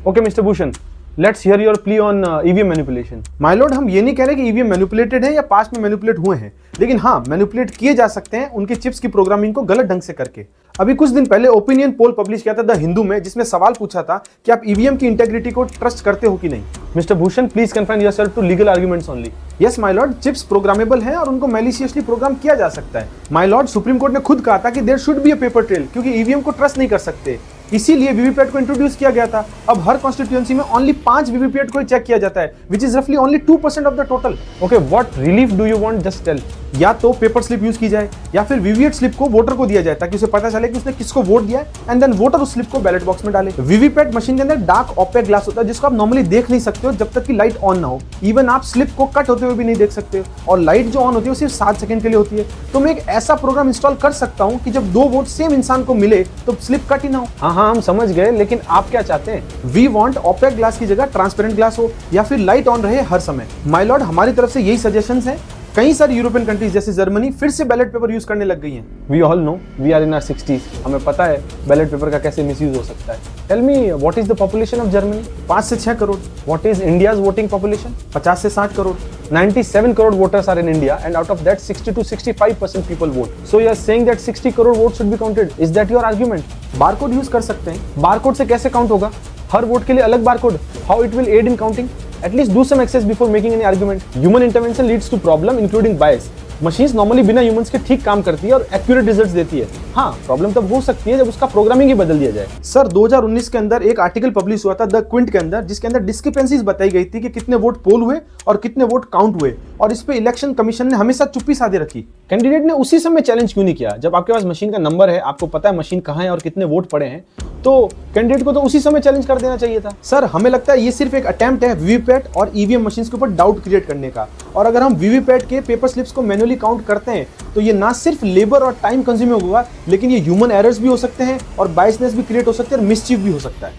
Okay mister Bhushan, let's hear your plea on EVM manipulation. My Lord, हम ये नहीं कह रहे कि ईवीएम मैनिपुलेटेड है या पास्ट में मैनिपुलेट हुए हैं, लेकिन हाँ मैनिपुलेट किए जा सकते हैं उनके चिप्स की प्रोग्रामिंग को गलत ढंग से करके। अभी कुछ दिन पहले ओपिनियन पोल पब्लिश किया था द हिंदू में, जिसमें सवाल पूछा था कि आप ईवीएम की इंटेग्रिटी को ट्रस्ट करते हो कि नहीं। Mister Bhushan, please confine yourself to legal arguments only. Yes my lord, chips programmable हैं और उनको मैलिशियसली प्रोग्राम किया जा सकता है। माय लॉर्ड, सुप्रीम कोर्ट ने खुद कहा था कि there should be a paper trail, क्योंकि ईवीएम को ट्रस्ट नहीं कर सकते, इसीलिए वीवीपैट को इंट्रोड्यूस किया गया था। अब हर कॉन्स्टिट्यूएंसी में ओनली 5 वीवीपैट को चेक किया जाता है, विच इज रफली only 2% of the total. Okay, what relief do you want, just tell. या तो पेपर स्लिप यूज की जाए या फिर वीवीपैट स्लिप को वोटर को दिया जाए, ताकि उसे पता चले कि उसने किसको वोट दिया है, एंड देन वोटर उस स्लिप को बैलेट बॉक्स में डाले। वीवीपैट मशीन के अंदर डार्क ओपेक ग्लास होता है, जिसको आप नॉर्मली देख नहीं सकते हो जब तक कि लाइट ऑन ना हो। इवन आप स्लिप को कट होते हुए भी नहीं देख सकते, और लाइट जो ऑन होती है वो सिर्फ 7 सेकंड के लिए होती है। तो मैं एक ऐसा प्रोग्राम इंस्टॉल कर सकता हूँ कि जब 2 वोट सेम इंसान को मिले तो स्लिप कट ही ना हो। हाँ, हम समझ गए, लेकिन आप क्या चाहते हैं? वी वांट ओपेक ग्लास की जगह ट्रांसपेरेंट ग्लास हो, या फिर लाइट ऑन रहे हर समय। माय लॉर्ड, हमारी तरफ से यही सजेशंस हैं। कई सारी यूरोपियन कंट्रीज जैसे जर्मनी फिर से बैलेट पेपर यूज करने लग गई हैं। We all know, we are in our 60s, हमें पता है बैलेट पेपर का कैसे मिसयूज हो सकता है। Tell me, what is the population of Germany? 5 से 6 crore. What is India's voting population? 50 से 60 crore. 97 crore voters are in India, and out of that 60 to 65% people vote. So you are saying that 60 crore votes should be counted. Is that your argument? Barcode use कर सकते हैं। Barcode से कैसे count होगा? हर vote के लिए अलग barcode. How it will aid in counting? At least do some access before making any argument. Human intervention leads to problem, including bias. Machines normally बिना ह्यूमंस के ठीक काम करती है और एक्यूरेट रिजल्ट्स देती है। हाँ, प्रॉब्लम तब हो सकती है जब उसका प्रोग्रामिंग ही बदल दिया जाए। सर, 2019 के अंदर एक आर्टिकल पब्लिश हुआ था द क्विंट के अंदर, जिसके अंदर डिस्क्रिपेंसीज बताई गई थी कि कितने वोट पोल हुए और कितने वोट काउंट हुए, और इस पे इलेक्शन कमीशन ने हमेशा चुप्पी साधे रखी। कैंडिडेट ने उसी समय चैलेंज क्यों नहीं किया? जब आपके पास मशीन का नंबर है, आपको पता है मशीन कहाँ है और कितने वोट पड़े हैं, तो कैंडिडेट को तो उसी समय चैलेंज कर देना चाहिए था। सर, हमें लगता है ये सिर्फ एक अटेम्प्ट है वीवीपैट और ईवीएम मशीन्स के ऊपर डाउट क्रिएट करने का, और अगर हम वीवीपैट के पेपर स्लिप्स को मैन्युअली काउंट करते हैं तो ये ना सिर्फ लेबर और टाइम कंज्यूमिंग होगा, लेकिन ये ह्यूमन एरर्स भी हो सकते हैं और बायसनेस भी क्रिएट हो सकते हैं और मिसचीफ भी हो सकता है।